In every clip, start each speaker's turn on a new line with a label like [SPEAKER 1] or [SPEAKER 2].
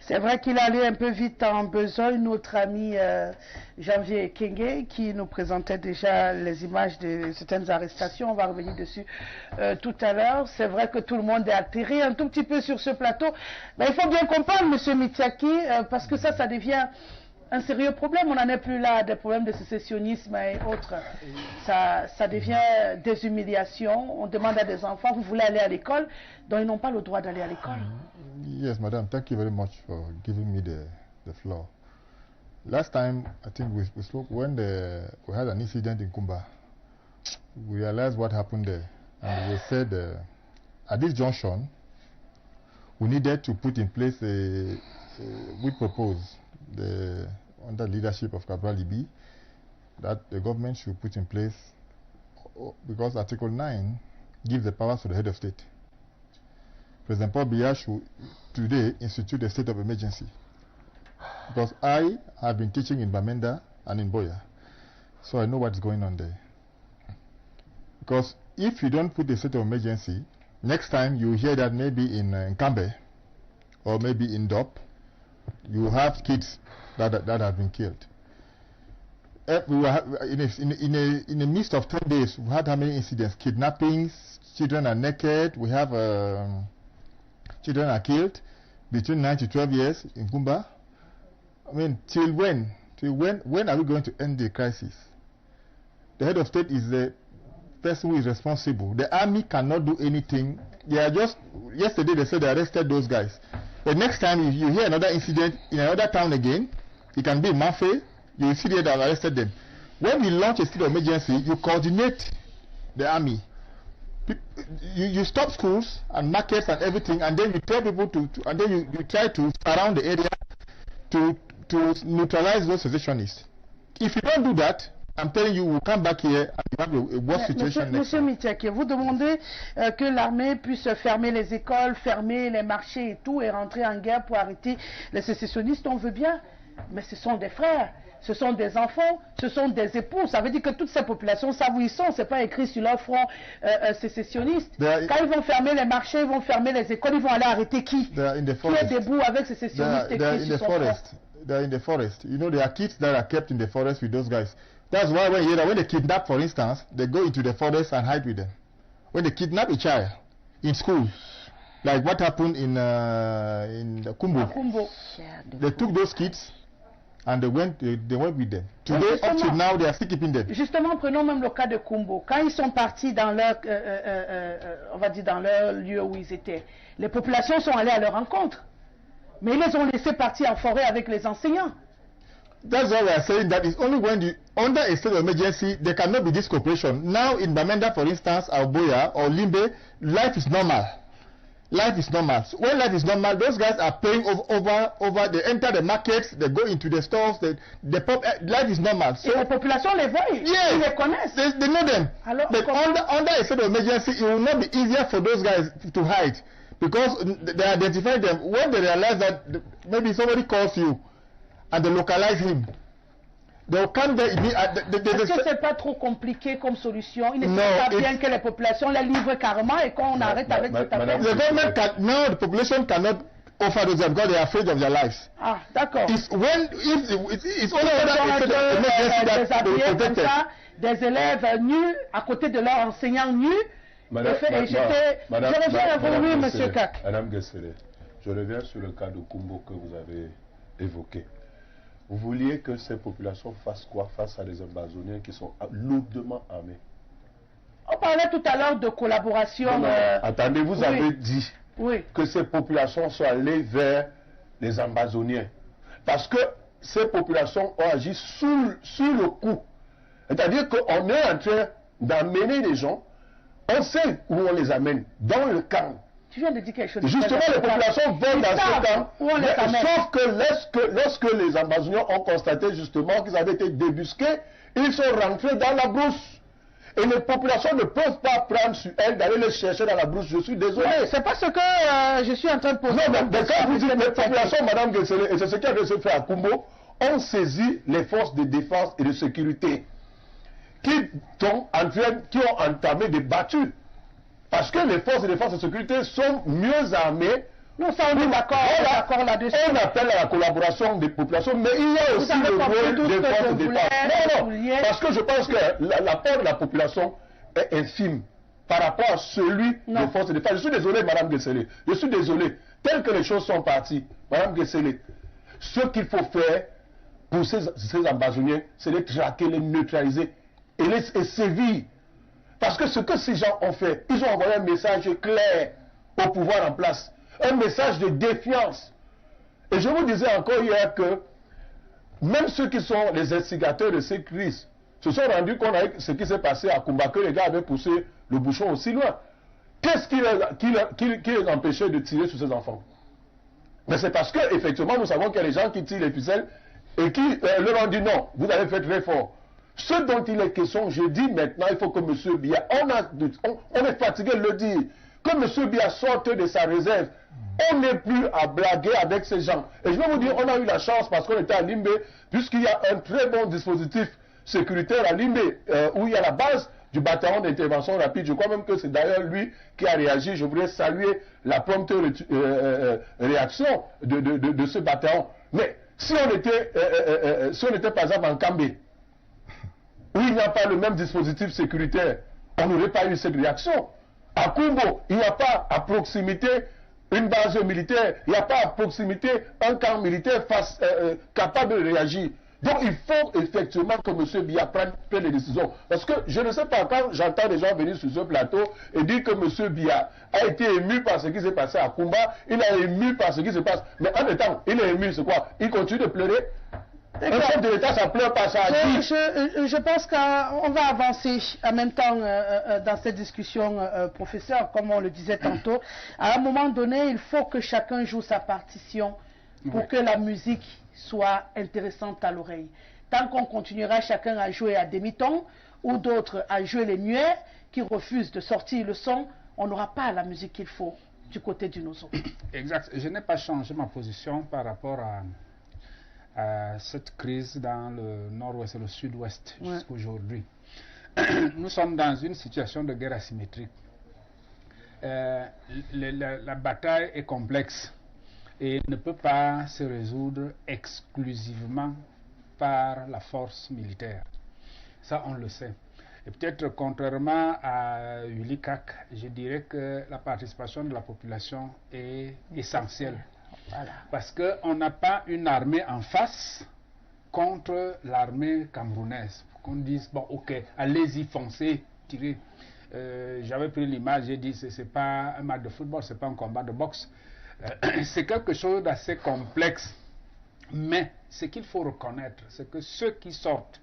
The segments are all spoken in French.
[SPEAKER 1] C'est vrai qu'il allait un peu vite en besogne, notre ami Janvier Kenge, qui nous présentait déjà les images de certaines arrestations. On va revenir dessus tout à l'heure. C'est vrai que tout le monde est atterré un tout petit peu sur ce plateau. Mais il faut bien comprendre, M. Mitiaki, parce que ça devient un sérieux problème. On n'en est plus là, des problèmes de sécessionnisme et autres. Ça devient des humiliations. On demande à des enfants, vous voulez aller à l'école, donc ils n'ont pas le droit d'aller à l'école.
[SPEAKER 2] Yes, madam. Thank you very much for giving me the floor. Last time, I think we spoke when we had an incident in Kumba. We realized what happened there. And we said, at this junction, we needed to put in place we proposed, under leadership of Cabral Libi, that the government should put in place, because Article 9 gives the powers to the head of state. President Paul Biya should today institute a state of emergency. Because I have been teaching in Bamenda and in Boya, so I know what's going on there. Because if you don't put a state of emergency, next time you hear that maybe in Kambe or maybe in Dop, you have kids that have been killed. We were in the midst of 10 days, we had how many incidents? Kidnappings, children are naked, we have children are killed between 9 to 12 years in Kumba. I mean, till when? When are we going to end the crisis? The head of state is the person who is responsible. The army cannot do anything. They are just, yesterday they said they arrested those guys. The next time you hear another incident in another town again, it can be in Mafe, you will see they have arrested them. When we launch a state of emergency, you coordinate the army. You stop schools and markets and everything, and then you tell people and then you try to surround the area to neutralize those secessionists. If you don't do that, I'm telling you, we'll come back here and you have a worse situation.
[SPEAKER 1] Monsieur Mitiaki, vous demandez que l'armée puisse fermer les écoles, fermer les marchés et tout, et rentrer en guerre pour arrêter les sécessionnistes. On veut bien, mais ce sont des frères, ce sont des enfants, ce sont des époux. Ça veut dire que toutes ces populations savent où ils sont. C'est pas écrit sur leur front sécessionniste. Quand ils vont fermer les marchés, ils vont fermer les écoles, ils vont aller arrêter qui? Qui est debout avec ces sécessionnistes écrits sur son front?
[SPEAKER 2] They're in the forest. You know, there are kids that are kept in the forest with those guys. That's why when they kidnap, for instance, they go into the forest and hide with them. When they kidnap a child in school, like what happened in Kumbo, they took those kids and they went with them. Today, up to now, they are still keeping them.
[SPEAKER 1] Justement, prenons même le cas de Kumbo. Quand ils sont partis dans leur, on va dire dans leur lieu où ils étaient, les populations sont allées à leur rencontre. Mais ils les ont laissés partir en forêt avec les enseignants.
[SPEAKER 2] That's why we are saying that it's only when under a state of emergency, there cannot be this cooperation. Now in Bamenda, for instance, or Boya, or Limbe, life is normal. Life is normal. So when life is normal, those guys are paying over, they enter the markets, they go into the stores, life is normal. So,
[SPEAKER 1] et la population les voit, ils les connaissent.
[SPEAKER 2] They know them.
[SPEAKER 1] Alors,
[SPEAKER 2] but under a state of emergency, it will not be easier for those guys to hide. Because they identify them. When they realize that maybe somebody calls you and they localize him, they'll come there immediately.
[SPEAKER 1] Est-ce que c'est pas trop compliqué comme solution? Il ne serait pas bien que les populations les livrent carrément et qu'on arrête avec cette affaire?
[SPEAKER 2] The government now the population cannot offer those because they are afraid of their lives.
[SPEAKER 1] Ah, d'accord.
[SPEAKER 2] It's only
[SPEAKER 1] des élèves nus à côté de leurs enseignants nus.
[SPEAKER 3] Madame Gessere, je reviens sur le cas de Kumbo que vous avez évoqué. Vous vouliez que ces populations fassent quoi face à des ambazoniens qui sont lourdement armés?
[SPEAKER 1] On parlait tout à l'heure de collaboration.
[SPEAKER 3] Attendez, vous avez dit que ces populations sont allées vers les ambazoniens. Parce que ces populations ont agi sur le coup. C'est-à-dire qu'on est en train d'amener des gens. On sait où on les amène, dans le camp.
[SPEAKER 1] Tu viens de dire quelque chose.
[SPEAKER 3] Justement, les populations vont dans ce camp. Sauf que lorsque les ambazoniens ont constaté justement qu'ils avaient été débusqués, ils sont rentrés dans la brousse. Et les populations ne peuvent pas prendre sur elles d'aller les chercher dans la brousse. Je suis désolé.
[SPEAKER 1] C'est pas ce que je suis en train de poser.
[SPEAKER 3] Non, mais quand vous dites les populations, Madame Gessele, et c'est ce qui a se fait à Kumbo, ont saisi les forces de défense et de sécurité. Qui ont entamé des battues. Parce que les forces de défense et de sécurité sont mieux armées
[SPEAKER 1] Non, ça on est d'accord là-dessus.
[SPEAKER 3] On appelle à la collaboration des populations, mais il y a aussi le rôle des forces de défense. Non, parce que je pense que l'apport de la population est infime par rapport à celui des forces de défense. Je suis désolé, Madame Guesselé. Je suis désolé. Telles que les choses sont parties, Madame Guesselé, ce qu'il faut faire pour ces ambazoniens, c'est les traquer, les neutraliser et sévir. Parce que ce que ces gens ont fait, ils ont envoyé un message clair au pouvoir en place. Un message de défiance. Et je vous disais encore hier que même ceux qui sont les instigateurs de ces crises se sont rendus compte avec ce qui s'est passé à Kumba, que les gars avaient poussé le bouchon aussi loin. Qu'est-ce qui les empêchait de tirer sur ces enfants? Mais c'est parce qu'effectivement, nous savons qu'il y a des gens qui tirent les ficelles et qui leur ont dit non, vous avez fait très fort. Ce dont il est question, je dis maintenant, il faut que M. Biya, on est fatigué de le dire, que M. Biya sorte de sa réserve. On n'est plus à blaguer avec ces gens. Et je vais vous dire, on a eu la chance parce qu'on était à Limbe, puisqu'il y a un très bon dispositif sécuritaire à Limbe, où il y a la base du bataillon d'intervention rapide. Je crois même que c'est d'ailleurs lui qui a réagi. Je voudrais saluer la prompte réaction de ce bataillon. Mais si on était par exemple en Kambé, où il n'y a pas le même dispositif sécuritaire, on n'aurait pas eu cette réaction. À Kumbo, il n'y a pas à proximité une base militaire, il n'y a pas à proximité un camp militaire capable de réagir. Donc il faut effectivement que M. Biya prenne des décisions. Parce que je ne sais pas, quand j'entends des gens venir sur ce plateau et dire que M. Biya a été ému par ce qui s'est passé à Kumba, il est ému par ce qui se passe. Mais en même temps, il est ému, c'est quoi? Il continue de pleurer. Un chef de l'État, ça pleure pas, ça dit.
[SPEAKER 1] Je pense qu'on va avancer en même temps dans cette discussion, professeur, comme on le disait tantôt. À un moment donné, il faut que chacun joue sa partition pour que la musique soit intéressante à l'oreille. Tant qu'on continuera chacun à jouer à demi-ton ou d'autres à jouer les muets qui refusent de sortir le son, on n'aura pas la musique qu'il faut du côté du Nozo.
[SPEAKER 4] Exact. Je n'ai pas changé ma position par rapport à cette crise dans le nord-ouest et le sud-ouest jusqu'aujourd'hui. Nous sommes dans une situation de guerre asymétrique. La bataille est complexe et ne peut pas se résoudre exclusivement par la force militaire. Ça, on le sait. Et peut-être contrairement à Willy Kak, je dirais que la participation de la population est essentielle. Voilà. Parce qu'on n'a pas une armée en face contre l'armée camerounaise. Qu'on dise, bon, ok, allez-y, foncez, tirez. J'avais pris l'image, j'ai dit, c'est pas un match de football, c'est pas un combat de boxe. C'est quelque chose d'assez complexe. Mais ce qu'il faut reconnaître, c'est que ceux qui sortent,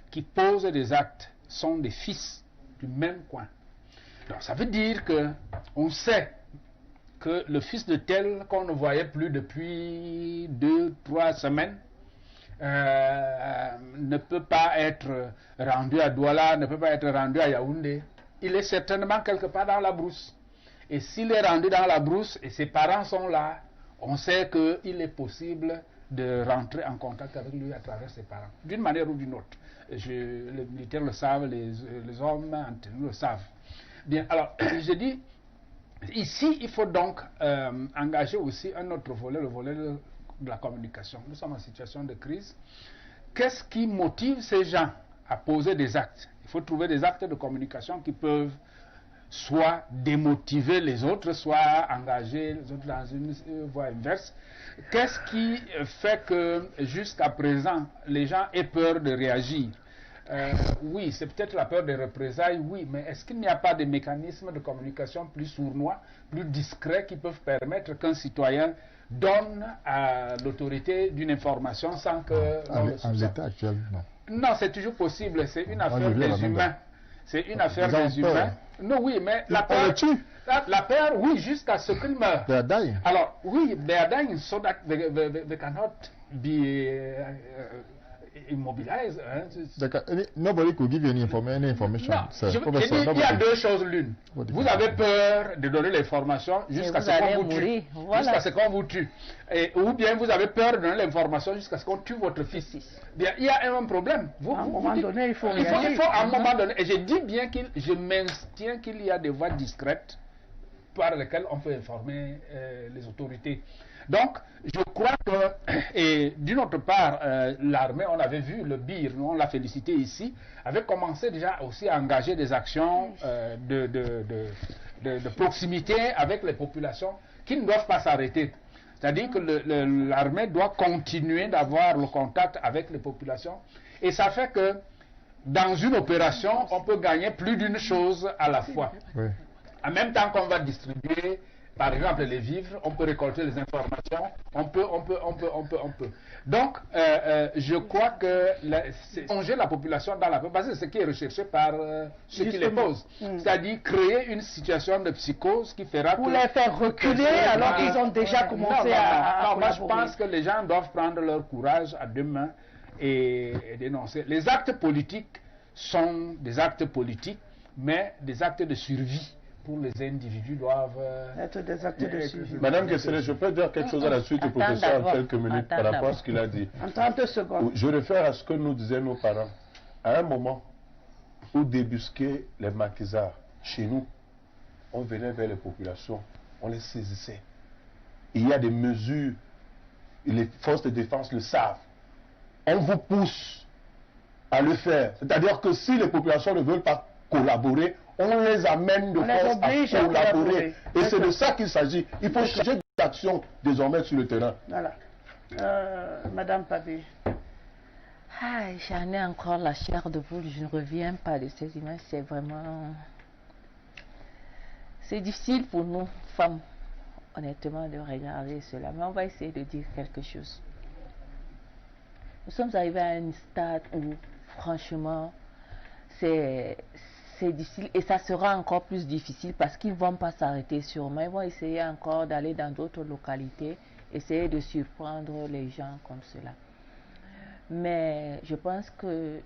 [SPEAKER 4] qui posent des actes, sont des fils du même coin. Donc ça veut dire qu'on sait que le fils de tel qu'on ne voyait plus depuis 2-3 semaines ne peut pas être rendu à Douala, ne peut pas être rendu à Yaoundé. Il est certainement quelque part dans la brousse. Et s'il est rendu dans la brousse et ses parents sont là, on sait qu'il est possible de rentrer en contact avec lui à travers ses parents, d'une manière ou d'une autre. Les militaires le savent, les hommes le savent. Bien, alors, je dis, ici, il faut donc engager aussi un autre volet, le volet de la communication. Nous sommes en situation de crise. Qu'est-ce qui motive ces gens à poser des actes? Il faut trouver des actes de communication qui peuvent soit démotiver les autres, soit engager les autres dans une voie inverse. Qu'est-ce qui fait que jusqu'à présent, les gens aient peur de réagir? Oui, c'est peut-être la peur des représailles, oui, mais est-ce qu'il n'y a pas des mécanismes de communication plus sournois, plus discrets qui peuvent permettre qu'un citoyen donne à l'autorité d'une information sans que...
[SPEAKER 2] En l'état actuel, non.
[SPEAKER 4] Non, c'est toujours possible, c'est une affaire des humains. C'est une affaire des humains. Non, oui, mais la peur, oui, jusqu'à ce qu'il meure.
[SPEAKER 2] They are dying.
[SPEAKER 4] Alors, oui, they are dying so that they cannot be immobilized.
[SPEAKER 2] Nobody could give you any information.
[SPEAKER 4] Non, il y a deux choses l'une. Vous avez peur de donner l'information jusqu'à ce qu'on vous tue. Voilà. Jusqu'à ce qu'on vous tue. Ou bien vous avez peur de donner l'information jusqu'à ce qu'on tue votre fils. Bien, il y a un problème.
[SPEAKER 1] À un moment donné, il faut réagir.
[SPEAKER 4] Il faut à un moment donné. Et je dis bien je maintiens qu'il y a des voies discrètes par lesquels on peut informer les autorités. Donc, je crois que, et d'une autre part, l'armée, on avait vu le BIR, on l'a félicité ici, avait commencé déjà aussi à engager des actions de proximité avec les populations qui ne doivent pas s'arrêter. C'est-à-dire que l'armée doit continuer d'avoir le contact avec les populations. Et ça fait que dans une opération, on peut gagner plus d'une chose à la fois.
[SPEAKER 2] Oui.
[SPEAKER 4] En même temps qu'on va distribuer, par exemple, les vivres, on peut récolter les informations, on peut. Donc, je crois que plonger la population dans la peur, parce que c'est ce qui est recherché par ceux qui les posent. C'est-à-dire créer une situation de psychose qui fera
[SPEAKER 1] pour les faire reculer alors qu'ils ont déjà commencé à
[SPEAKER 4] moi, je pense que les gens doivent prendre leur courage à deux mains et dénoncer. Les actes politiques sont des actes politiques, mais des actes de survie. Pour les individus doivent
[SPEAKER 1] être des actes de suivi.
[SPEAKER 3] Madame Kessler, je peux dire quelque chose à la suite du professeur en quelques minutes par rapport à ce qu'il a dit.
[SPEAKER 1] En 30 secondes.
[SPEAKER 3] Je réfère à ce que nous disaient nos parents. À un moment où débusquaient les maquisards chez nous, on venait vers les populations, on les saisissait. Il y a des mesures, les forces de défense le savent. On vous pousse à le faire. C'est-à-dire que si les populations ne veulent pas collaborer, on les amène de force à collaborer. Et c'est de ça qu'il s'agit. Il faut changer d'action désormais sur le terrain.
[SPEAKER 1] Voilà. Madame Pabé.
[SPEAKER 5] J'en ai encore la chair de poule. Je ne reviens pas de ces images. C'est vraiment... C'est difficile pour nous, femmes, honnêtement, de regarder cela. Mais on va essayer de dire quelque chose. Nous sommes arrivés à un stade où, franchement, c'est difficile et ça sera encore plus difficile parce qu'ils ne vont pas s'arrêter sûrement. Ils vont essayer encore d'aller dans d'autres localités, essayer de surprendre les gens comme cela. Mais je pense que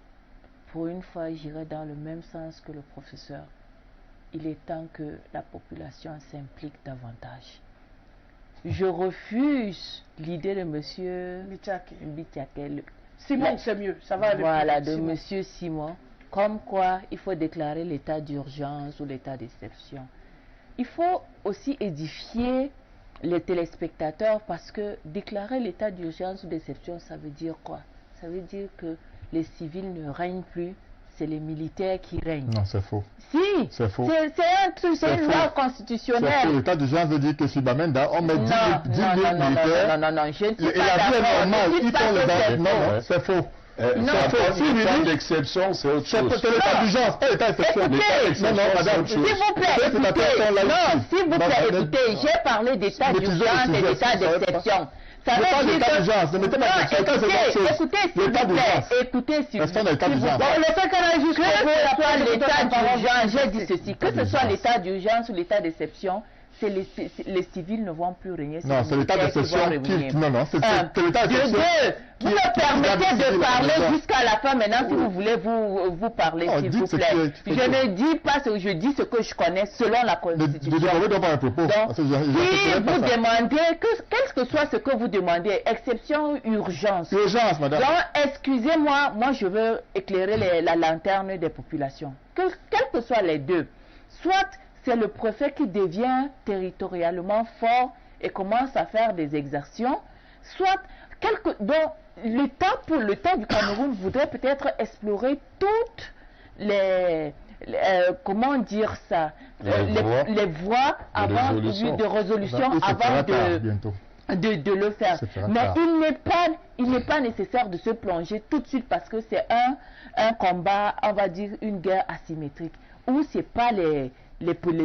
[SPEAKER 5] pour une fois, j'irai dans le même sens que le professeur. Il est temps que la population s'implique davantage. Je refuse l'idée de monsieur Bitiaké.
[SPEAKER 1] Simon, c'est mieux, ça va aller.
[SPEAKER 5] Voilà, de monsieur Simon. Comme quoi, il faut déclarer l'état d'urgence ou l'état d'exception. Il faut aussi édifier les téléspectateurs parce que déclarer l'état d'urgence ou d'exception, ça veut dire quoi? Ça veut dire que les civils ne règnent plus, c'est les militaires qui règnent.
[SPEAKER 2] Non, c'est faux.
[SPEAKER 5] Si,
[SPEAKER 2] c'est faux.
[SPEAKER 5] C'est une loi constitutionnelle.
[SPEAKER 2] L'état d'urgence veut dire que sur Bamenda, on met 10 000 militaires.
[SPEAKER 5] Non, je ne suis
[SPEAKER 2] pas d'accord. Non, c'est faux.
[SPEAKER 3] L'état d'exception, c'est autre chose.
[SPEAKER 2] C'est l'état d'urgence, pas l'état d'exception.
[SPEAKER 5] Non, madame, s'il vous plaît, écoutez, j'ai parlé d'état d'urgence et d'état d'exception. Ça veut dire que... Écoutez, s'il vous plaît. Le fait qu'on a juste l'état d'urgence, j'ai dit ceci, que ce soit l'état d'urgence ou l'état d'exception, les civils ne vont plus régner.
[SPEAKER 2] Non, c'est l'état d'exception qui... Non, c'est l'état d'exception.
[SPEAKER 5] Vous me permettez de parler jusqu'à la fin maintenant si vous voulez vous parler, s'il vous plaît. Je ne dis pas ce que je dis, ce que je connais selon la Constitution. Donc, si vous demandez, quel que soit ce que vous demandez, exception, urgence.
[SPEAKER 2] Urgence, madame.
[SPEAKER 5] Donc, excusez-moi, moi je veux éclairer la lanterne des populations. Quels que soient les deux. Soit c'est le préfet qui devient territorialement fort et commence à faire des exactions, soit donc l'État du Cameroun voudrait peut-être explorer toutes les comment dire ça, les voies avant de résolution avant de le faire. Mais il n'est pas nécessaire de se plonger tout de suite parce que c'est un combat, on va dire une guerre asymétrique, où c'est pas les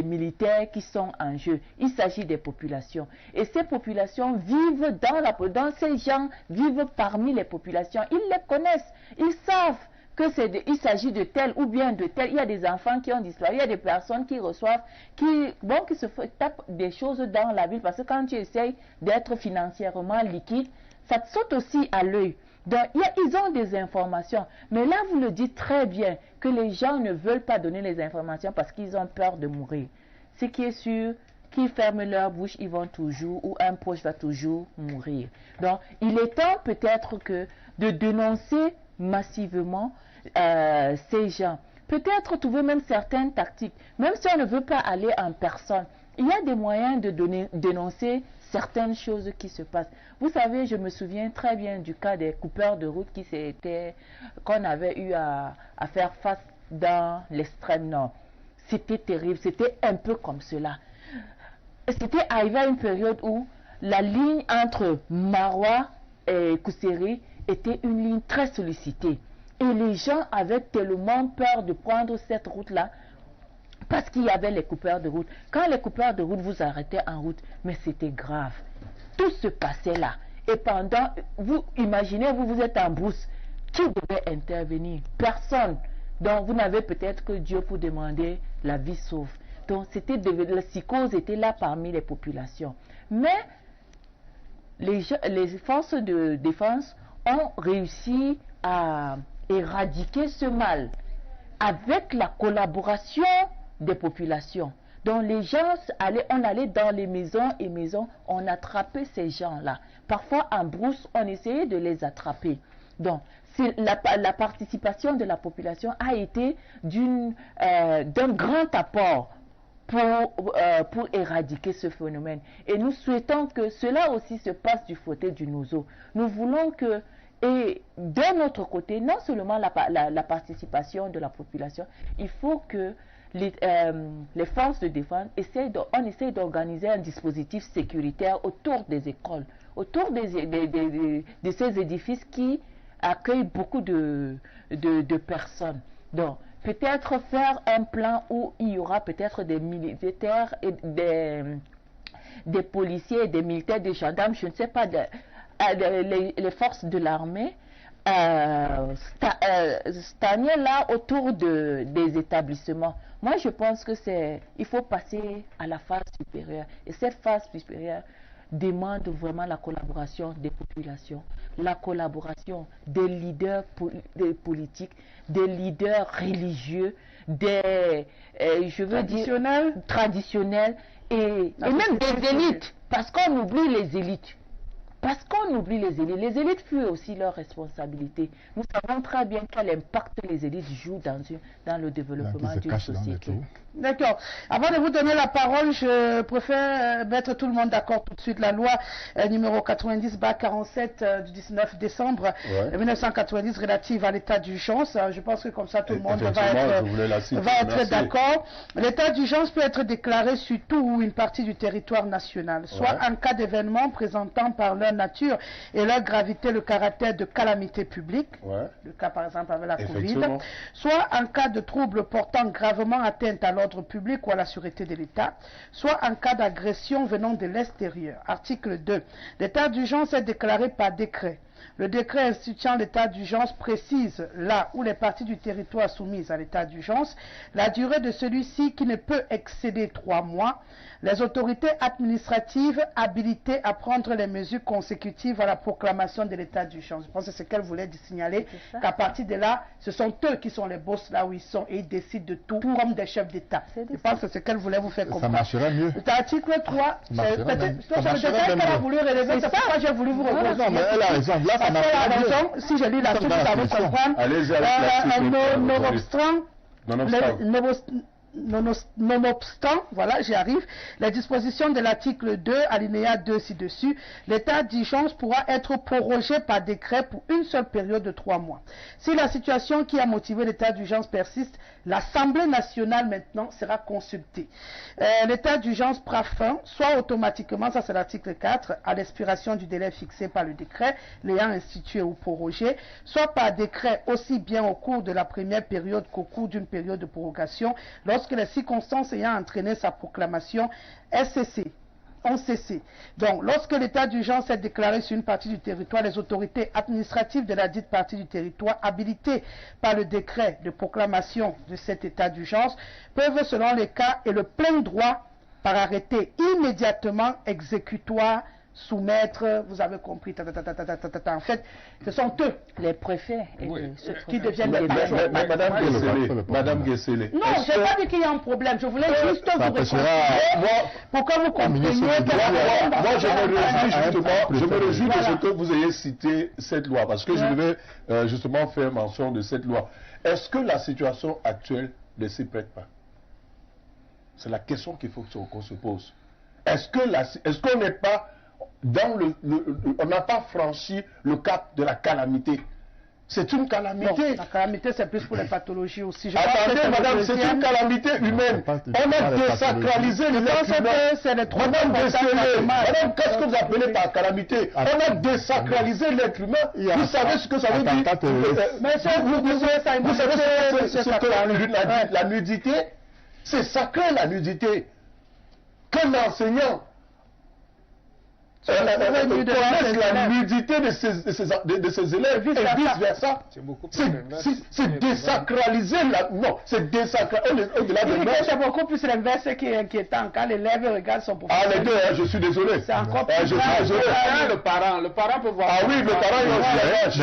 [SPEAKER 5] militaires qui sont en jeu. Il s'agit des populations. Et ces populations vivent dans ces gens vivent parmi les populations. Ils les connaissent. Ils savent il s'agit de tel ou bien de tel. Il y a des enfants qui ont disparu. Il y a des personnes qui reçoivent, qui se tapent des choses dans la ville. Parce que quand tu essayes d'être financièrement liquide, ça te saute aussi à l'œil. Donc, ils ont des informations. Mais là, vous le dites très bien, que les gens ne veulent pas donner les informations parce qu'ils ont peur de mourir. Ce qui est sûr, qu'ils ferment leur bouche, ils vont toujours, ou un proche va toujours mourir. Donc, il est temps peut-être de dénoncer massivement ces gens. Peut-être trouver même certaines tactiques. Même si on ne veut pas aller en personne, il y a des moyens de dénoncer certaines choses qui se passent. Vous savez, je me souviens très bien du cas des coupeurs de route qu'on avait eu à faire face dans l'extrême nord. C'était terrible, c'était un peu comme cela. C'était arrivé à une période où la ligne entre Maroua et Kousséri était une ligne très sollicitée. Et les gens avaient tellement peur de prendre cette route-là parce qu'il y avait les coupeurs de route. Quand les coupeurs de route vous arrêtaient en route, mais c'était grave. Tout se passait là. Et pendant, vous imaginez, vous êtes en brousse. Qui devait intervenir? Personne. Donc vous n'avez peut-être que Dieu pour demander la vie sauve. Donc la psychose était là parmi les populations. Mais les forces de défense ont réussi à éradiquer ce mal avec la collaboration des populations. Donc les gens on allait dans les maisons et maisons, on attrapait ces gens-là. Parfois en brousse, on essayait de les attraper. Donc la participation de la population a été d'un grand apport pour éradiquer ce phénomène. Et nous souhaitons que cela aussi se passe du côté du Nozo. Nous voulons que, et d'un autre côté, non seulement la participation de la population, il faut que les forces de défense essaye d'organiser un dispositif sécuritaire autour des écoles, autour de ces édifices qui accueillent beaucoup de personnes. Donc, peut-être faire un plan où il y aura peut-être des militaires et des policiers, des militaires, des gendarmes, je ne sais pas, les forces de l'armée, stagner là autour des établissements. Moi, je pense que il faut passer à la phase supérieure. Et cette phase supérieure demande vraiment la collaboration des populations, la collaboration des leaders politiques, des leaders religieux, traditionnels et même des élites, parce qu'on oublie les élites. Parce qu'on oublie les élites. Les élites fuient aussi leurs responsabilités. Nous savons très bien quel impact les élites jouent dans le développement d'une société.
[SPEAKER 1] D'accord. Avant de vous donner la parole, je préfère mettre tout le monde d'accord tout de suite. La loi numéro 90/47 du 19 décembre 1990 relative à l'état d'urgence. Je pense que comme ça tout le monde va être d'accord. L'état d'urgence peut être déclaré sur tout ou une partie du territoire national, soit en cas d'événement présentant par leur nature et leur gravité le caractère de calamité publique, le cas par exemple avec la Covid, soit en cas de troubles portant gravement atteinte à l'ordre public ou à la sûreté de l'État, soit en cas d'agression venant de l'extérieur. Article 2. L'état d'urgence est déclaré par décret. Le décret instituant l'état d'urgence précise là où les parties du territoire soumises à l'état d'urgence, la durée de celui-ci qui ne peut excéder 3 mois, les autorités administratives habilitées à prendre les mesures consécutives à la proclamation de l'état d'urgence. Je pense que c'est ce qu'elle voulait signaler, qu'à partir de là, ce sont eux qui sont les boss là où ils sont et ils décident de tout comme des chefs d'État. Je pense que c'est ce qu'elle voulait vous faire comprendre.
[SPEAKER 2] Ça marcherait mieux.
[SPEAKER 1] L'article 3, c'est peut-être qu'elle a voulu relever, c'est pourquoi j'ai voulu vous reposer.
[SPEAKER 2] Non, mais elle a raison. Là, ça marcherait mieux.
[SPEAKER 1] Si je lis la suite, vous allez comprendre. Nonobstant, voilà, j'y arrive, les dispositions de l'article 2, alinéa 2 ci-dessus, l'état d'urgence pourra être prorogé par décret pour une seule période de 3 mois. Si la situation qui a motivé l'état d'urgence persiste, l'Assemblée nationale maintenant sera consultée. L'état d'urgence prend fin, soit automatiquement, ça c'est l'article 4, à l'expiration du délai fixé par le décret, l'ayant institué ou prorogé, soit par décret aussi bien au cours de la première période qu'au cours d'une période de prorogation, lorsque les circonstances ayant entraîné sa proclamation ont cessé. Donc, lorsque l'état d'urgence est déclaré sur une partie du territoire, les autorités administratives de la dite partie du territoire, habilitées par le décret de proclamation de cet état d'urgence, peuvent, selon les cas et le plein droit, par arrêté immédiatement exécutoire, soumettre, vous avez compris, en fait, ce sont eux, les préfets, qui deviennent les patrons.
[SPEAKER 3] Madame Guessele.
[SPEAKER 1] Non, je n'ai pas dit qu'il y a un problème, je voulais juste vous répondre. Pour que vous compreniez.
[SPEAKER 3] Moi, je me réjouis de ce que vous ayez cité cette loi, parce que je devais justement faire mention de cette loi. Est-ce que la situation actuelle ne s'y prête pas? C'est la question qu'il faut qu'on se pose. Est-ce qu'on n'est pas dans on n'a pas franchi le cap de la calamité? C'est une calamité.
[SPEAKER 1] Non, la calamité, c'est plus pour les pathologies aussi.
[SPEAKER 3] Attendez, madame, c'est une calamité humaine. On a désacralisé l'être humain. Madame, madame, qu'est-ce que vous appelez par calamité? On a désacralisé l'être humain. Vous savez ce que ça veut dire? Vous savez ce que la nudité? C'est sacré, la nudité. Qu'un enseignant connaisse la nudité de ses élèves et vice-versa. C'est désacraliser la... Non, c'est désacraliser...
[SPEAKER 1] C'est beaucoup plus l'inverse qui est inquiétant. Quand l'élève regarde son professeur...
[SPEAKER 3] Ah, les deux, je suis désolé.
[SPEAKER 1] C'est encore plus
[SPEAKER 3] je suis désolé.
[SPEAKER 4] Le parent peut voir...
[SPEAKER 3] Ah oui, le parent, je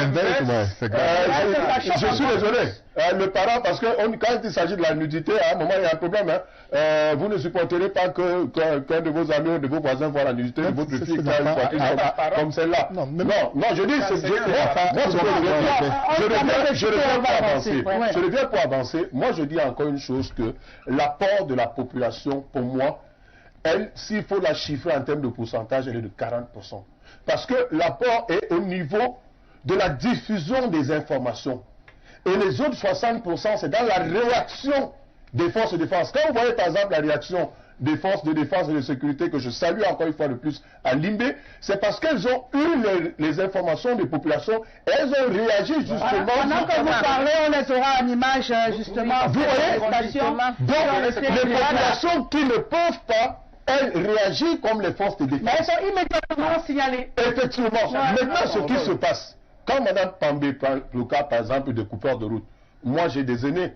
[SPEAKER 3] suis désolé. Le parent, parce que quand il s'agit de la nudité, à un moment, il y a un problème. Vous ne supporterez pas qu'un de vos amis ou de vos voisins voit la nudité de votre fille comme celle-là. Non, je dis, je reviens pour avancer. Moi, je dis encore une chose, que l'apport de la population, pour moi, elle, s'il faut la chiffrer en termes de pourcentage, elle est de 40%. Parce que l'apport est au niveau de la diffusion des informations. Et les autres 60%, c'est dans la réaction des forces de défense. Quand vous voyez par exemple la réaction des forces de défense et de sécurité, que je salue encore une fois de plus à Limbé, c'est parce qu'elles ont eu les informations des populations, elles ont réagi justement.
[SPEAKER 1] Pendant que vous parlez, on les aura en image justement.
[SPEAKER 3] Vous voyez, donc les populations qui ne peuvent pas, elles réagissent comme les forces de défense.
[SPEAKER 1] Mais elles sont immédiatement signalées.
[SPEAKER 3] Effectivement. Maintenant, ce qui se passe, quand Mme Pambé prend le cas, par exemple, de coupeurs de route, moi j'ai des aînés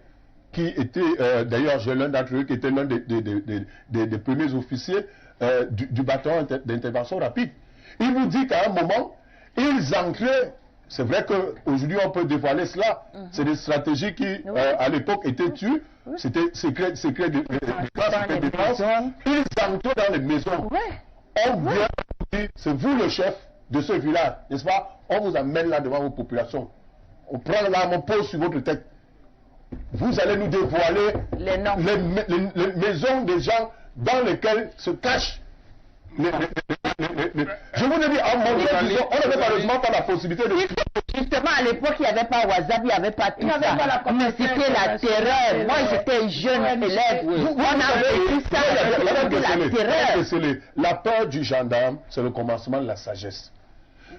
[SPEAKER 3] qui étaient, d'ailleurs j'ai l'un d'entre eux qui était l'un des premiers officiers du bataillon d'intervention rapide. Il vous dit qu'à un moment, ils entraient, c'est vrai qu'aujourd'hui on peut dévoiler cela, c'est des stratégies qui à l'époque étaient tues, c'était secret de défense, ils entraient dans les maisons. On vient, c'est vous le chef de ce village, n'est-ce pas? On vous amène là devant vos populations. On prend l'arme, on pose sur votre tête. Vous allez nous dévoiler les maisons des gens dans lesquelles se cachent. Je vous ai dit, en mon temps, on n'avait malheureusement pas la possibilité de...
[SPEAKER 5] Justement, à l'époque, il n'y avait pas WhatsApp, il n'y avait pas tout ça. Mais c'était la terreur. Moi, j'étais jeune élève. On a vécu ça, c'était la terreur.
[SPEAKER 3] La peur du gendarme, c'est le commencement de la sagesse.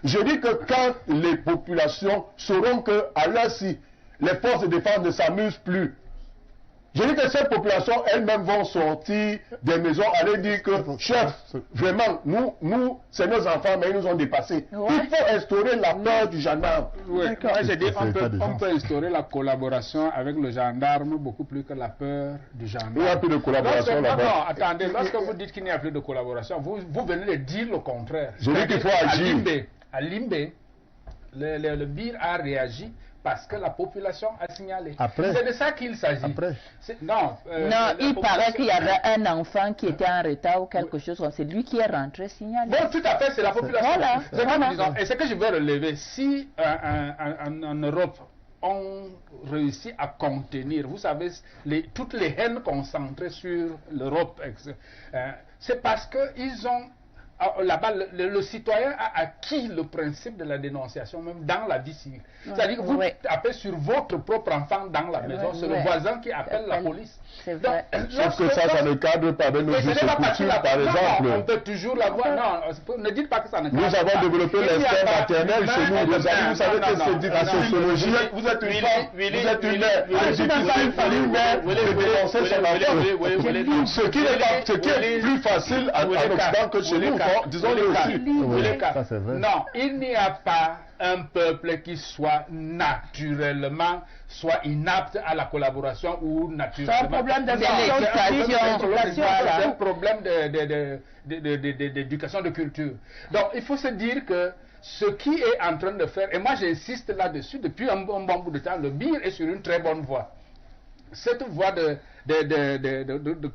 [SPEAKER 3] Je dis que quand les populations sauront que, alors si les forces de défense ne s'amusent plus, je dis que ces populations elles-mêmes vont sortir des maisons, aller dire que, chef, vraiment, nous, c'est nos enfants, mais ils nous ont dépassés. Il faut instaurer la peur du gendarme.
[SPEAKER 4] J'ai dit, on peut instaurer la collaboration avec le gendarme beaucoup plus que la peur du gendarme.
[SPEAKER 3] Il n'y a plus de collaboration là-bas.
[SPEAKER 4] Non, attendez, lorsque vous dites qu'il n'y a plus de collaboration, vous venez de dire le contraire.
[SPEAKER 3] Je dis qu'il faut agir.
[SPEAKER 4] À Limbé, le BIR a réagi parce que la population a signalé. C'est de ça qu'il s'agit.
[SPEAKER 5] Non, il paraît qu'il y avait un enfant qui était en retard ou quelque chose. C'est lui qui est rentré signaler.
[SPEAKER 4] Bon, tout à fait, c'est la population.
[SPEAKER 5] Voilà.
[SPEAKER 4] Et ce que je veux relever, si en Europe, on réussit à contenir, vous savez, toutes les haines concentrées sur l'Europe, c'est parce qu'ils ont... Là-bas, le citoyen a acquis le principe de la dénonciation, même dans la vie civile. C'est-à-dire que vous tapez sur votre propre enfant dans la maison, c'est le voisin qui appelle la police.
[SPEAKER 5] Vrai.
[SPEAKER 3] Sauf que ça ne cadre pas avec nos us et coutumes, par exemple.
[SPEAKER 4] On peut toujours l'avoir. Non, ne dites pas que ça ne cadre
[SPEAKER 3] pas. Nous avons développé l'instinct maternel chez nous. Vous savez que c'est dit la sociologie. Vous êtes une femme, vous êtes une mère. C'est difficile pour une mère de dénoncer son enfant. Ce qui est plus facile en Occident que chez nous. Disons-le aussi.
[SPEAKER 4] Non, il n'y a pas un peuple qui soit naturellement, soit inapte à la collaboration ou naturellement.
[SPEAKER 1] C'est un problème
[SPEAKER 4] c'est un problème d'éducation, de culture. Donc, il faut se dire que ce qui est en train de faire, et moi j'insiste là-dessus depuis un bon bout de temps, le BIR est sur une très bonne voie. cette voie de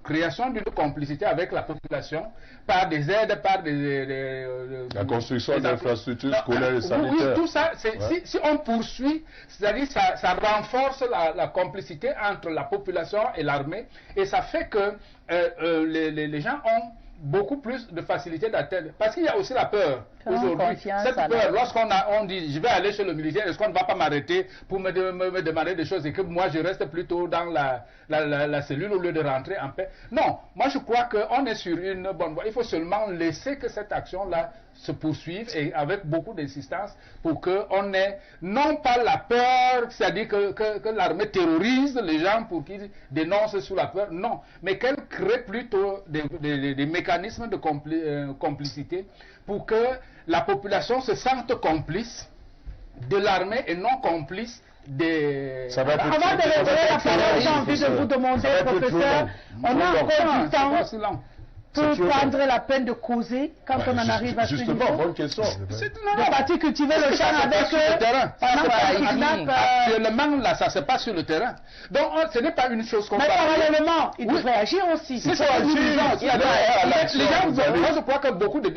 [SPEAKER 4] création d'une complicité avec la population par des aides, par
[SPEAKER 3] la construction d'infrastructures scolaires et sanitaires.
[SPEAKER 4] Oui, tout ça, si on poursuit, c'est-à-dire ça renforce la complicité entre la population et l'armée, et ça fait que les gens ont beaucoup plus de facilité d'atteindre. Parce qu'il y a aussi la peur aujourd'hui. Cette peur, lorsqu'on dit je vais aller chez le militaire, est-ce qu'on ne va pas m'arrêter pour me demander des choses et que moi je reste plutôt dans la cellule au lieu de rentrer en paix? Non, moi je crois qu'on est sur une bonne voie. Il faut seulement laisser que cette action-là se poursuive et avec beaucoup d'insistance pour qu'on ait non pas la peur, c'est-à-dire que l'armée terrorise les gens pour qu'ils dénoncent sous la peur, non, mais qu'elle crée plutôt des mécanismes de complicité pour que la population se sente complice de l'armée et non complice des...
[SPEAKER 1] Avant de révéler la parole, j'ai envie de vous demander, professeur, on a encore du temps pour prendre la peine de causer quand on en arrive à ce niveau.
[SPEAKER 3] Justement, bonne question.
[SPEAKER 1] De partir cultiver le champ avec
[SPEAKER 4] le terrain. Actuellement, là, ça se passe sur le terrain. Donc, ce n'est pas une chose qu'on
[SPEAKER 1] parle. Mais parallèlement, il devrait agir aussi.
[SPEAKER 4] C'est ça, agir. Les gens, moi, je crois que beaucoup de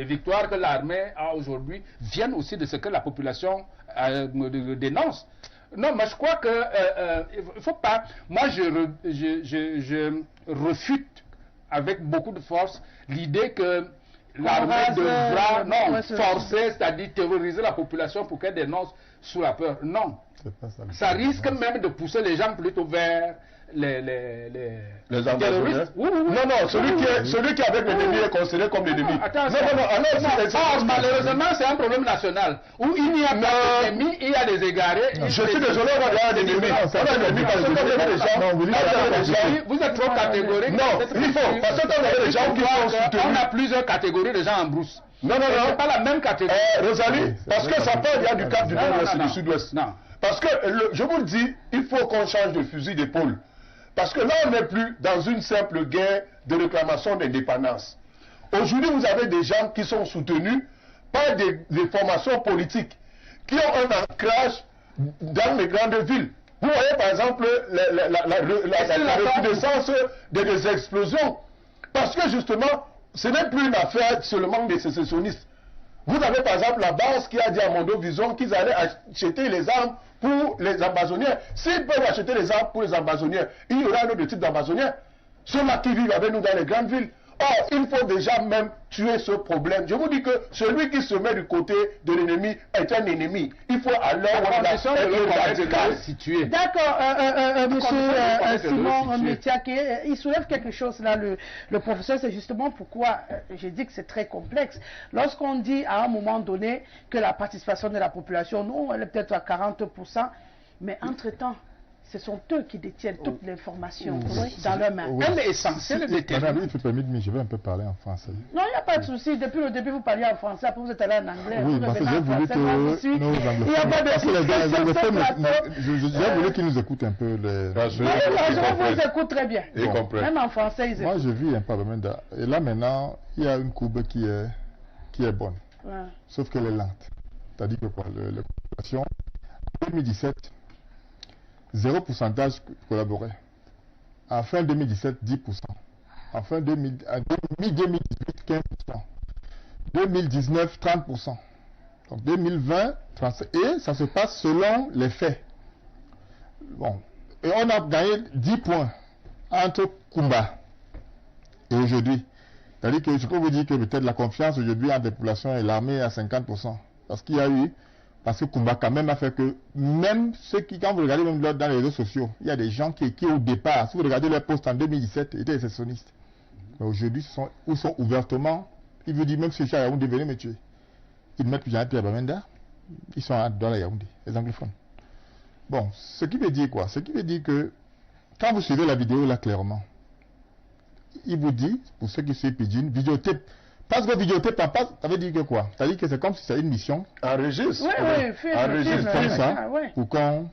[SPEAKER 4] victoires que l'armée a aujourd'hui viennent aussi de ce que la population dénonce. Non, mais je crois que il faut pas. Moi, je refute avec beaucoup de force l'idée que l'armée devra forcer, c'est-à-dire terroriser la population pour qu'elle dénonce sous la peur. Non, ça risque même de pousser les gens plutôt vers les
[SPEAKER 3] terroristes. Non, celui qui est avec l'ennemi est considéré comme l'ennemi.
[SPEAKER 4] Malheureusement, c'est un problème national où il n'y a pas d'ennemi, il y a des égarés.
[SPEAKER 3] Je suis désolé, on a un ennemi.
[SPEAKER 4] Vous êtes trop catégorique.
[SPEAKER 3] Non, il faut. Parce que quand les gens qui sont soutenus.
[SPEAKER 4] On a plusieurs catégories de gens en brousse.
[SPEAKER 3] Non.
[SPEAKER 4] C'est pas la même catégorie.
[SPEAKER 3] Rosalie, parce que ça part, il y a du Cap du Nord-Ouest et du Sud-Ouest. Non. Parce que, je vous le dis, il faut qu'on change de fusil d'épaule. Parce que là, on n'est plus dans une simple guerre de réclamation d'indépendance. Aujourd'hui, vous avez des gens qui sont soutenus par des formations politiques qui ont un ancrage dans les grandes villes. Vous voyez par exemple la recrudescence des explosions. Parce que justement, ce n'est plus une affaire seulement des sécessionnistes. Vous avez par exemple la base qui a dit à Mondo Vision qu'ils allaient acheter les armes pour les ambazoniens. S'ils peuvent acheter les armes pour les ambazoniens, il y aura un autre type d'ambazoniens. Ceux-là qui vivent avec nous dans les grandes villes. Or, il faut déjà même tuer ce problème. Je vous dis que celui qui se met du côté de l'ennemi est un ennemi. Il faut alors
[SPEAKER 1] situé. D'accord, monsieur Simon Métiaké, il soulève quelque chose là, le professeur, c'est justement pourquoi j'ai dit que c'est très complexe. Lorsqu'on dit à un moment donné que la participation de la population, non, elle est peut-être à 40%, mais entre-temps, ce sont eux qui détiennent toute l'information dans leurs mains.
[SPEAKER 4] Elle est essentielle de déterminer.
[SPEAKER 2] Madame, il faut permettre, mais je vais un peu parler en français.
[SPEAKER 1] Non, il n'y a pas de souci. Depuis le début, vous parliez en français, après vous êtes allé en anglais.
[SPEAKER 2] Oui, parce que j'ai voulu que nos anglophones...
[SPEAKER 1] Il n'y a pas de
[SPEAKER 2] souci. J'ai voulu qu'ils nous écoutent un peu.
[SPEAKER 1] Je vous écoute très bien. Même en français, ils écoutent.
[SPEAKER 2] Moi, je vis un Parlement. Et là, maintenant, il y a une courbe qui est bonne. Sauf qu'elle est lente. C'est-à-dire que quoi, la population, en 2017, 0% collaborait. En fin 2017, 10%. En fin 2018, 15%. 2019, 30%. Donc 2020, 30%. Et ça se passe selon les faits. Bon. Et on a gagné 10 points entre Kumba et aujourd'hui. C'est-à-dire que je peux vous dire que peut-être la confiance aujourd'hui entre la population et l'armée est à 50%. Parce qu'il y a eu... Parce que Kumba quand même a fait que même ceux qui, quand vous regardez même dans les réseaux sociaux, il y a des gens qui au départ, si vous regardez leur post en 2017, étaient sécessionnistes. Mais aujourd'hui, ils sont ouvertement, ils vous disent même si je suis à Yaoundé, venez me tuer. Ils mettent Jean-Pierre Bamenda, ils sont dans la Yaoundé, les anglophones. Bon, ce qui veut dire quoi? Ce qui veut dire que quand vous suivez la vidéo là clairement, il vous dit, pour ceux qui suivent Pidgin, vidéotape. Parce que vidéotape, ça veut dire que quoi? Ça veut dire que c'est comme si c'était une mission.
[SPEAKER 3] Enregistre.
[SPEAKER 2] Enregistre comme ça. Pour qu'on...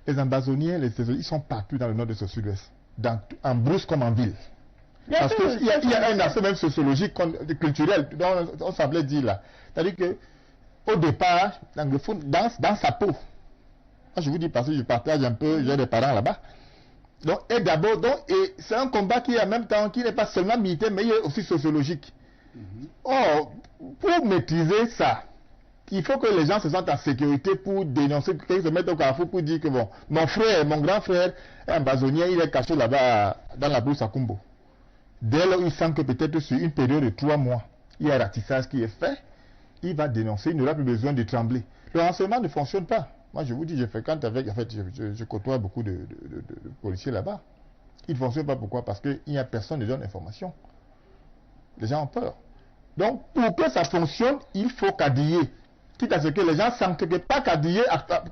[SPEAKER 2] Les ambazoniens, ils sont partout dans le nord de ce sud-ouest. En brousse comme en ville. Parce qu'il y a un aspect même sociologique, culturel, dont on semblait dire là. C'est-à-dire que au départ, l'anglophone, dans sa peau, je vous dis parce que je partage un peu, j'ai des parents là-bas. Donc, et d'abord, et c'est un combat qui est en même temps, qui n'est pas seulement militaire, mais il est aussi sociologique. Or, pour maîtriser ça, il faut que les gens se sentent en sécurité pour dénoncer, qu'ils se mettent au carrefour pour dire que bon, mon frère, mon grand frère est un basonnier, il est caché là-bas dans la brousse à Kumbo. Dès lors, il sent que peut-être sur une période de 3 mois, il y a un ratissage qui est fait, il va dénoncer, il n'aura plus besoin de trembler. Le renseignement ne fonctionne pas. Moi, je vous dis, je fréquente avec, en fait, je côtoie beaucoup de policiers là-bas. Il ne fonctionne pas. Pourquoi? Parce qu'il n'y a personne qui donne l'information. Les gens ont peur. Donc, pour que ça fonctionne, il faut quadriller. Quitte à ce que les gens sentent que pas quadriller,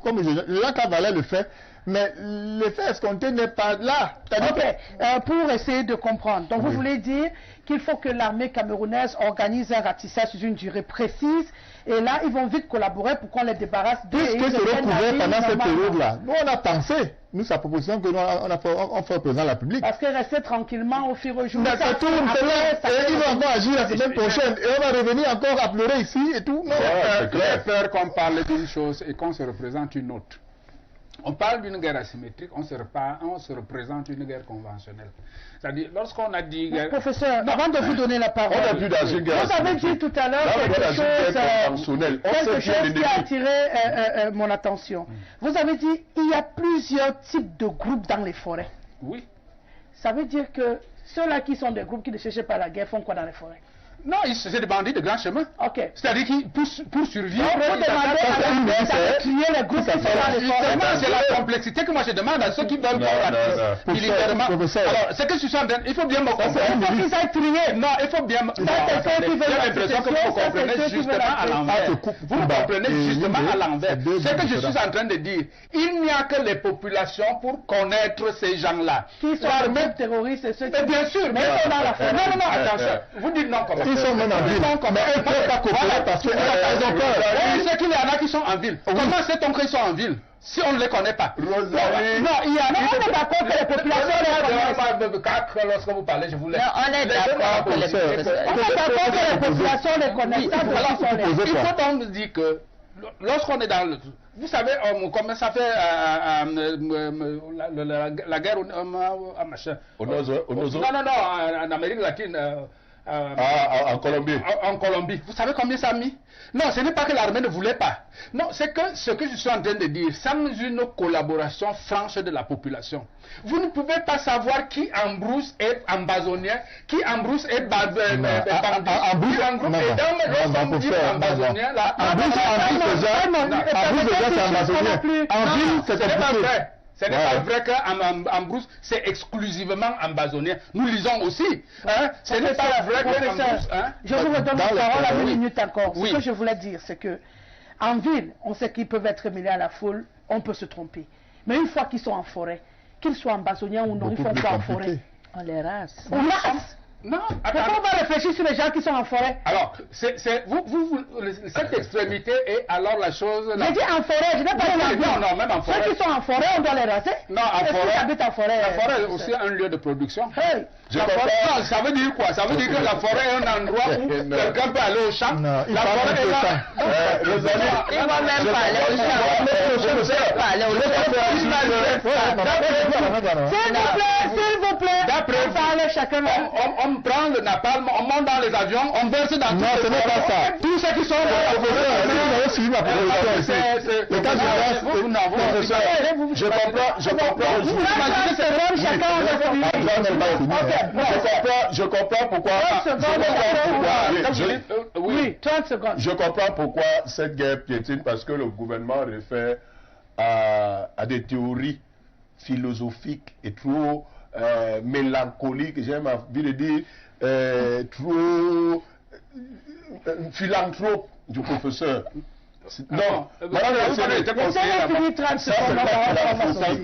[SPEAKER 2] comme le gens Cavalais le fait, mais l'effet escompté n'est pas là.
[SPEAKER 1] Ok, pour essayer de comprendre. Donc, vous voulez dire qu'il faut que l'armée camerounaise organise un ratissage sur une durée précise, et là, ils vont vite collaborer pour qu'on les débarrasse de...
[SPEAKER 2] Tout ce qui sera couvert pendant cette période-là. Nous, on a pensé, nous, sa proposition que nous, on fait au président de la République.
[SPEAKER 1] Parce que rester tranquillement au fur et à mesure...
[SPEAKER 2] Ça tourne, et ils vont encore agir la semaine prochaine, et on va revenir encore à pleurer ici et tout. Non,
[SPEAKER 4] c'est clair. J'ai peur qu'on parle d'une chose et qu'on se représente une autre. On parle d'une guerre asymétrique, on se représente une guerre conventionnelle. C'est-à-dire, lorsqu'on a dit...
[SPEAKER 1] Professeur, avant de vous donner la parole,
[SPEAKER 3] on a plus dans une guerre
[SPEAKER 1] vous avez dit tout à l'heure quelque chose qui a attiré mon attention. Vous avez dit il y a plusieurs types de groupes dans les forêts.
[SPEAKER 4] Oui.
[SPEAKER 1] Ça veut dire que ceux-là qui sont des groupes qui ne cherchent pas la guerre font quoi dans les forêts?
[SPEAKER 4] Non, c'est des bandits de grand chemin.
[SPEAKER 1] Ok.
[SPEAKER 4] C'est-à-dire qu'ils, pour survivre,
[SPEAKER 1] vous demandez à crier les groupes qui sont dans les forêts.
[SPEAKER 4] C'est la complexité que moi je demande à ceux qui veulent qu'on militairement. Alors, c'est que je suis en train, il faut bien me comprendre.
[SPEAKER 1] Il faut qu'ils aillent trier.
[SPEAKER 4] Non, il faut bien me comprendre. J'ai l'impression que vous comprenez justement à l'envers. Vous comprenez justement à l'envers. Ce que je suis en train de dire, il n'y a que les populations pour connaître ces gens-là.
[SPEAKER 1] Qui sont les groupes terroristes et ceux qui...
[SPEAKER 4] Bien sûr, mais ils sont dans la forêt. Non, attention. Vous dites non comment?
[SPEAKER 2] Ils sont même en ville. Mais ils ne peuvent pas coopérer parce qu'ils ont peur.
[SPEAKER 4] Oui, c'est qu'il y en a qui sont en ville. Comment sait-on qu'ils sont en ville si on ne les connaît pas?
[SPEAKER 1] Non, il y en a. On est d'accord que les populations les
[SPEAKER 4] connaissent. Lorsque vous parlez, je vous laisse.
[SPEAKER 5] On est d'accord que les populations les connaissent.
[SPEAKER 4] Il faut donc dire que lorsqu'on est dans le... Vous savez, comment ça fait la guerre au
[SPEAKER 3] Nozo?
[SPEAKER 4] Non, en Amérique latine...
[SPEAKER 3] en Colombie.
[SPEAKER 4] En Colombie. Vous savez combien ça a mis? Non, ce n'est pas que l'armée ne voulait pas. Non, c'est que ce que je suis en train de dire, sans une collaboration franche de la population, vous ne pouvez pas savoir qui en brousse est ambazonien, qui en brousse est bandit, qui en brousse est lorsqu'on dit ambazonien, là,
[SPEAKER 2] en brousse c'est ambazonien. En ville, c'est compliqué.
[SPEAKER 4] Ce n'est pas vrai qu'en brousse, c'est exclusivement ambazonien. Nous lisons aussi. Hein? Ce n'est pas vrai qu'en brousse... Hein?
[SPEAKER 1] Je vous redonne la parole à 1 minute encore. Ce que je voulais dire, c'est que en ville, on sait qu'ils peuvent être mêlés à la foule, on peut se tromper. Mais une fois qu'ils sont en forêt, qu'ils soient ambazoniens ou non, ils font quoi en forêt?
[SPEAKER 5] On les rase.
[SPEAKER 1] On rase.
[SPEAKER 4] Non,
[SPEAKER 1] pourquoi on va réfléchir sur les gens qui sont en forêt?
[SPEAKER 4] Alors, cette extrémité est alors la chose...
[SPEAKER 1] J'ai dit en forêt, je n'ai pas dit
[SPEAKER 4] non, même en forêt.
[SPEAKER 1] Ceux qui sont en forêt, on doit les raser.
[SPEAKER 4] Non, en forêt.
[SPEAKER 1] Habitent en forêt.
[SPEAKER 4] La forêt est aussi un lieu de production.
[SPEAKER 1] Hey.
[SPEAKER 4] Ça veut dire quoi? Ça veut dire que la forêt est un endroit où quelqu'un peut aller au champ.
[SPEAKER 2] Non,
[SPEAKER 4] la forêt est là.
[SPEAKER 5] Il ne va même pas aller au champ.
[SPEAKER 1] S'il vous plaît,
[SPEAKER 4] d'après
[SPEAKER 1] parlez chacun.
[SPEAKER 4] On prend le napalm, on monte dans les avions, on verse dans
[SPEAKER 2] non, ce n'est pas ça.
[SPEAKER 4] Tous ceux qui sont là,
[SPEAKER 3] je comprends pourquoi.
[SPEAKER 1] Oui, 30 secondes.
[SPEAKER 3] Je comprends pourquoi cette guerre piétine, parce que le gouvernement réfère à des théories philosophiques et trop mélancoliques, j'aime envie de dire, trop philanthrope du professeur. Non, madame la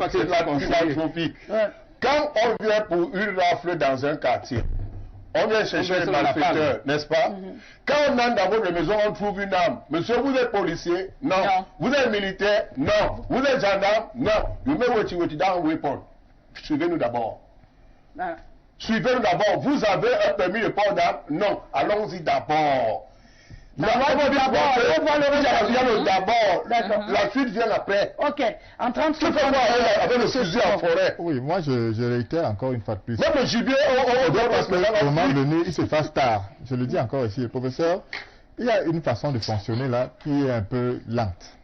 [SPEAKER 3] philanthropie. Quand on vient pour une rafle dans un quartier, on vient chercher les malfaiteurs, n'est-ce pas? Quand on entre dans votre maison, on trouve une arme. Monsieur, vous êtes policier? Non. Vous êtes militaire? Non. Vous êtes gendarme? Non. You may wait down weapon. Suivez-nous d'abord. Suivez-nous d'abord. Vous avez un permis de port d'armes? Non. Allons-y d'abord. Il y a le d'abord. La suite vient après.
[SPEAKER 1] Ok. En 30 secondes.
[SPEAKER 3] Avec le fusil en forêt.
[SPEAKER 2] Oui, moi je réitère encore une fois de plus.
[SPEAKER 3] Même le gibier,
[SPEAKER 2] au moment donné, il se fasse tard. Je le dis encore ici, le professeur, il y a une façon de fonctionner là qui est un peu lente.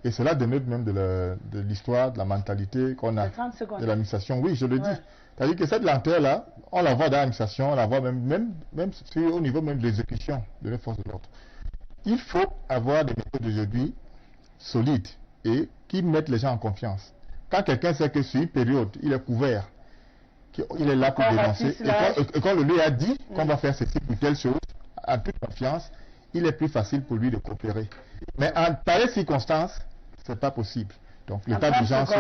[SPEAKER 2] Et cela dénote même de l'histoire, de la mentalité qu'on a, de l'administration. Oui, je le dis. C'est-à-dire que cette lenteur-là, on la voit dans l'administration, on la voit même au niveau même de l'exécution de nos forces de l'ordre. Il faut avoir des méthodes aujourd'hui solides et qui mettent les gens en confiance. Quand quelqu'un sait que sur une période, il est couvert, qu'il est là pour dénoncer, et qu'on le lui a dit qu'on va faire ceci ou telle chose, en toute confiance, il est plus facile pour lui de coopérer. Mais en pareilles circonstances, ce n'est pas possible. Donc l'état d'urgence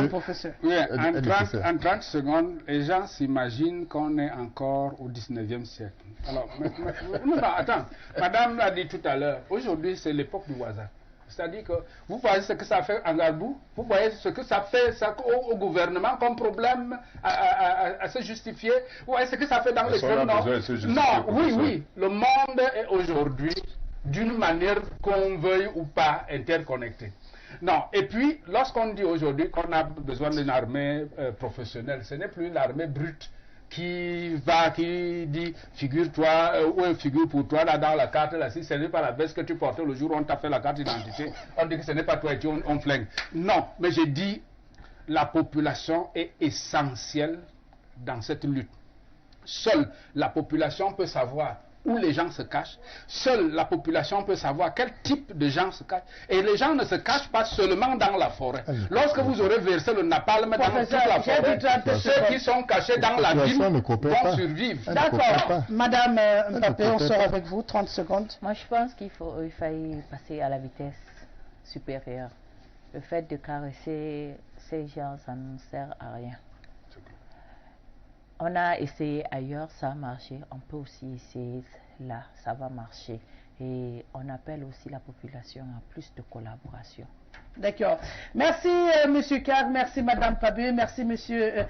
[SPEAKER 4] oui, en 30 secondes, les gens s'imaginent qu'on est encore au 19e siècle. Alors, non, attends, madame l'a dit tout à l'heure, aujourd'hui c'est l'époque du hasard. C'est-à-dire que vous voyez ce que ça fait en Garbou, vous voyez ce que ça fait au gouvernement comme problème à se justifier, vous voyez ce que ça fait dans l'extrême nord. Non, oui, le monde est aujourd'hui, d'une manière qu'on veuille ou pas, interconnecté. Non, et puis, lorsqu'on dit aujourd'hui qu'on a besoin d'une armée professionnelle, ce n'est plus l'armée brute qui dit figure-toi, ou figure pour toi là dans la carte, là, si ce n'est pas la veste que tu portais le jour où on t'a fait la carte d'identité, on dit que ce n'est pas toi et on flingue. Non, mais j'ai dit, la population est essentielle dans cette lutte. Seule la population peut savoir où les gens se cachent. Seule la population peut savoir quel type de gens se cachent. Et les gens ne se cachent pas seulement dans la forêt. Lorsque vous aurez versé le napalm dans toute la forêt, ceux qui sont cachés dans la ville vont survivre.
[SPEAKER 1] D'accord. Madame Mbappé, on sort avec vous, 30 secondes.
[SPEAKER 5] Moi, je pense qu'il faille passer à la vitesse supérieure. Le fait de caresser ces gens, ça ne sert à rien. On a essayé ailleurs, ça a marché. On peut aussi essayer là, ça va marcher. Et on appelle aussi la population à plus de collaboration.
[SPEAKER 1] D'accord. Merci, Monsieur Carr. Merci, Madame Pabé. Merci, Monsieur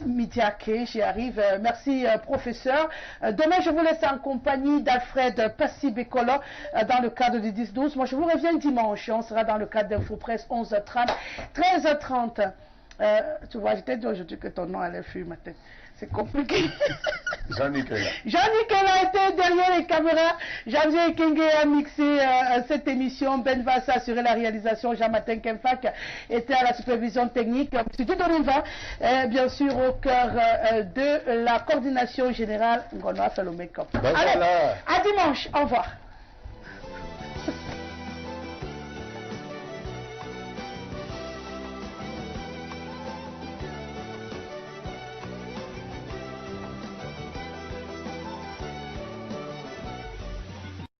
[SPEAKER 1] Midiake. J'y arrive. Merci, professeur. Demain, je vous laisse en compagnie d'Alfred Passy-Bekolo dans le cadre du 10-12. Moi, je vous reviens dimanche. On sera dans le cadre d'Infopresse 11h30, 13h30. Tu vois, je t'ai dit aujourd'hui que ton nom allait fuir ma tête. C'est compliqué.
[SPEAKER 3] Jean-Nicolas.
[SPEAKER 1] Jean-Nicolas était derrière les caméras. Janvier Kenge a mixé cette émission. Ben va s'assurer la réalisation. Jean-Martin Kemfak était à la supervision technique. C'était Doriva, bien sûr, au cœur de la coordination générale. On a fait le make-up. Allez, à dimanche. Au revoir.